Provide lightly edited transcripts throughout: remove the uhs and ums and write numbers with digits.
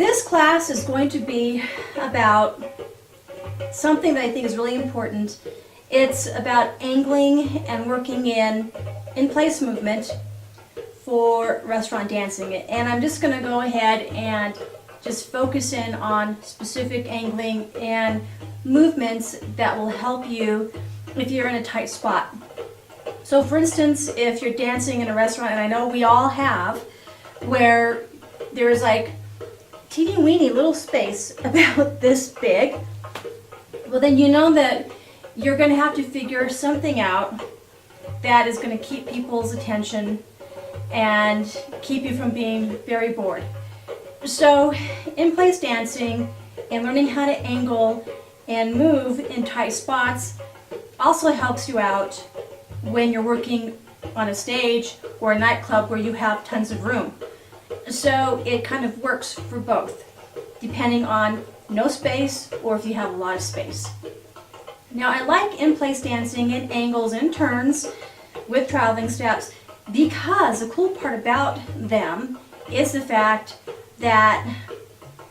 this class is going to be about something that I think is really important. It's about angling and working in place movement for restaurant dancing. And I'm just going to go ahead and just focus in on specific angling and movements that will help you if you're in a tight spot. So for instance, if you're dancing in a restaurant, and I know we all have, where there's like teeny weeny little space about this big, well then you know that you're going to have to figure something out that is going to keep people's attention and keep you from being very bored. So in-place dancing and learning how to angle and move in tight spots also helps you out when you're working on a stage or a nightclub where you have tons of room. So it kind of works for both, depending on no space or if you have a lot of space. Now I like in-place dancing and angles and turns with traveling steps because the cool part about them is the fact that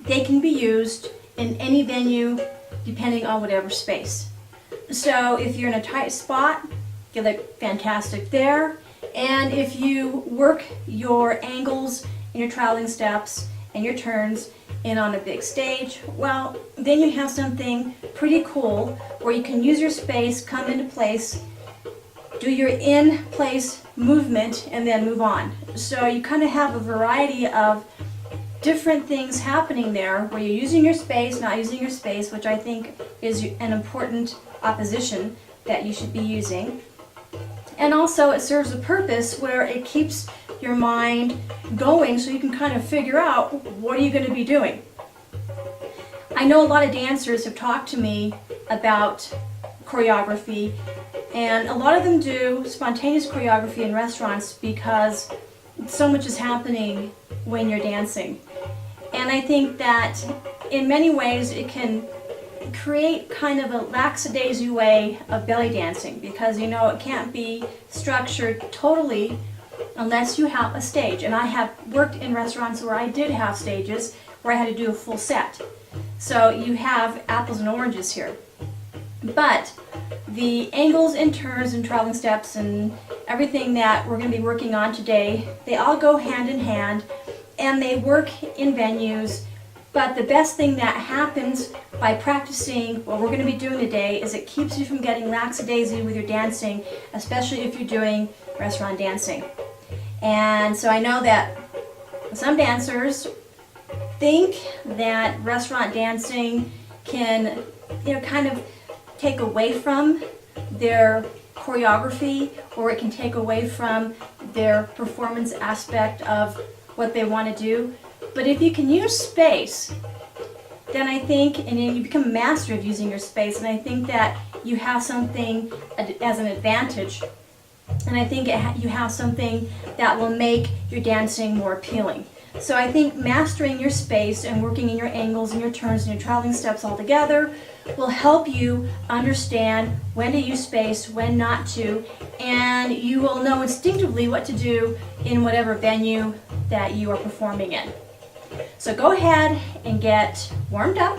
they can be used in any venue depending on whatever space. So if you're in a tight spot, you look fantastic there. And if you work your angles and your traveling steps and your turns in on a big stage, well, then you have something pretty cool where you can use your space, come into place, do your in-place movement, and then move on. So you kind of have a variety of different things happening there where you're using your space, not using your space, which I think is an important opposition that you should be using. And also it serves a purpose where it keeps your mind going so you can kind of figure out what are you going to be doing. I know a lot of dancers have talked to me about choreography, and a lot of them do spontaneous choreography in restaurants because so much is happening when you're dancing. And I think that in many ways it can create kind of a lackadaisy way of belly dancing because you know it can't be structured totally unless you have a stage. And I have worked in restaurants where I did have stages where I had to do a full set. So you have apples and oranges here. But the angles and turns and traveling steps and everything that we're going to be working on today, they all go hand in hand and they work in venues. But the best thing that happens by practicing what we're going to be doing today is it keeps you from getting lackadaisy with your dancing, especially if you're doing restaurant dancing. And so I know that some dancers think that restaurant dancing can, kind of take away from their choreography, or it can take away from their performance aspect of what they want to do. But if you can use space, then I think, and you become a master of using your space, and I think that you have something as an advantage. And I think you have something that will make your dancing more appealing. So I think mastering your space and working in your angles and your turns and your traveling steps all together will help you understand when to use space, when not to, and you will know instinctively what to do in whatever venue that you are performing in. So go ahead and get warmed up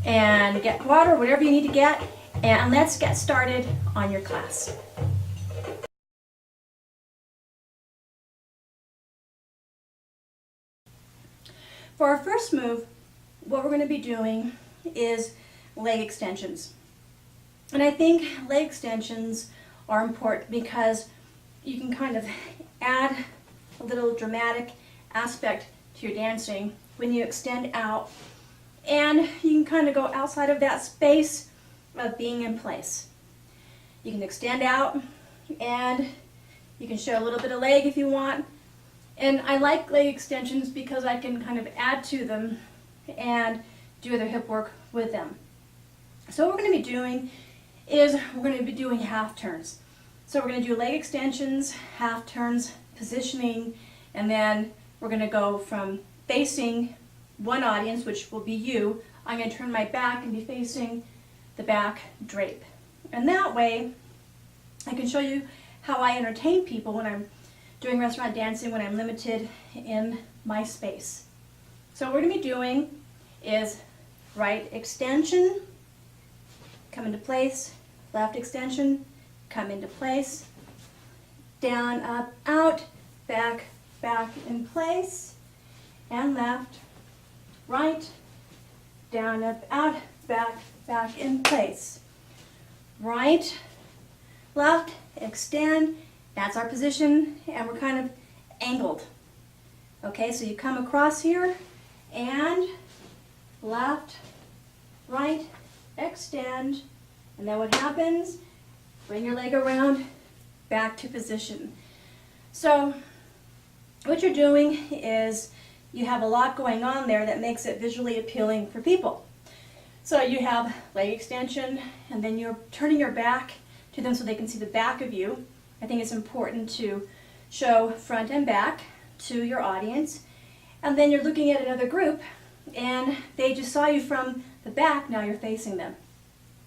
and get water, whatever you need to get, and let's get started on your class. For our first move, what we're going to be doing is leg extensions. And I think leg extensions are important because you can kind of add a little dramatic aspect to your dancing when you extend out, and you can kind of go outside of that space of being in place. You can extend out and you can show a little bit of leg if you want. And I like leg extensions because I can kind of add to them and do other hip work with them. So what we're going to be doing is we're going to be doing half turns. So we're going to do leg extensions, half turns, positioning, and then we're going to go from facing one audience, which will be you. I'm going to turn my back and be facing the back drape. And that way I can show you how I entertain people when I'm doing restaurant dancing, when I'm limited in my space. So what we're going to be doing is right extension, come into place, left extension, come into place, down, up, out, back, back in place, and left, right, down, up, out, back, back in place. Right, left, extend, that's our position, and we're kind of angled. Okay, so you come across here, and left, right, extend, and then what happens? Bring your leg around, back to position. So what you're doing is you have a lot going on there that makes it visually appealing for people. So you have leg extension, and then you're turning your back to them so they can see the back of you. I think it's important to show front and back to your audience. And then you're looking at another group, and they just saw you from the back, now you're facing them.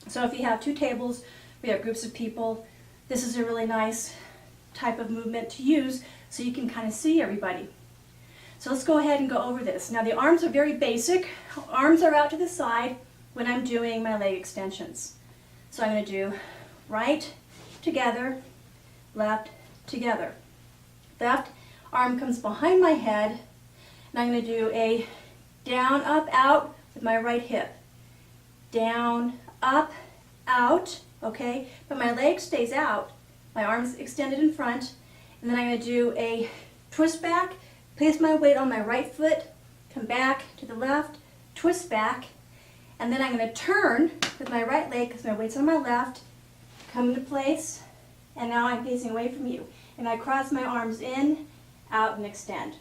So if you have two tables, we have groups of people, this is a really nice type of movement to use so you can kind of see everybody. So let's go ahead and go over this. Now the arms are very basic. Arms are out to the side when I'm doing my leg extensions. So I'm going to do right, together, left, together. Left arm comes behind my head, and I'm going to do a down, up, out with my right hip. Down, up, out, okay? But my leg stays out. My arm's extended in front, and then I'm going to do a twist back, place my weight on my right foot, come back to the left, twist back, and then I'm going to turn with my right leg because my weight's on my left, come into place, and now I'm facing away from you. And I cross my arms in, out, and extend.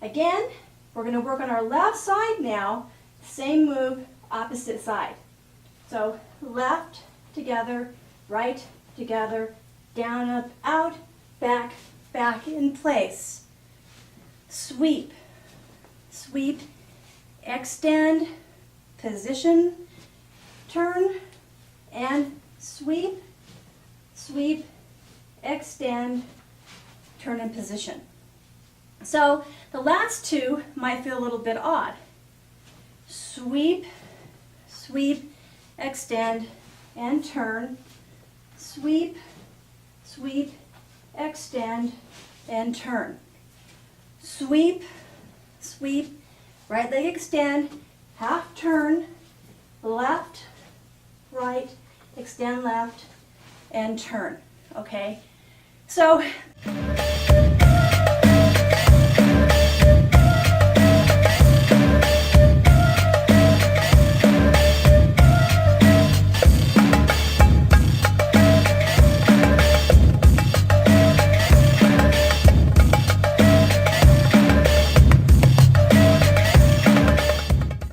Again, we're going to work on our left side now, same move, opposite side. So left, together, right, together, down, up, out, back, back in place. Sweep, sweep, extend, position, turn, and sweep, sweep, extend, turn, and position. So the last two might feel a little bit odd. Sweep, sweep, extend, and turn. Sweep, sweep, extend, and turn. Sweep, sweep, right leg extend, half turn, left, right, extend left, and turn. Okay? So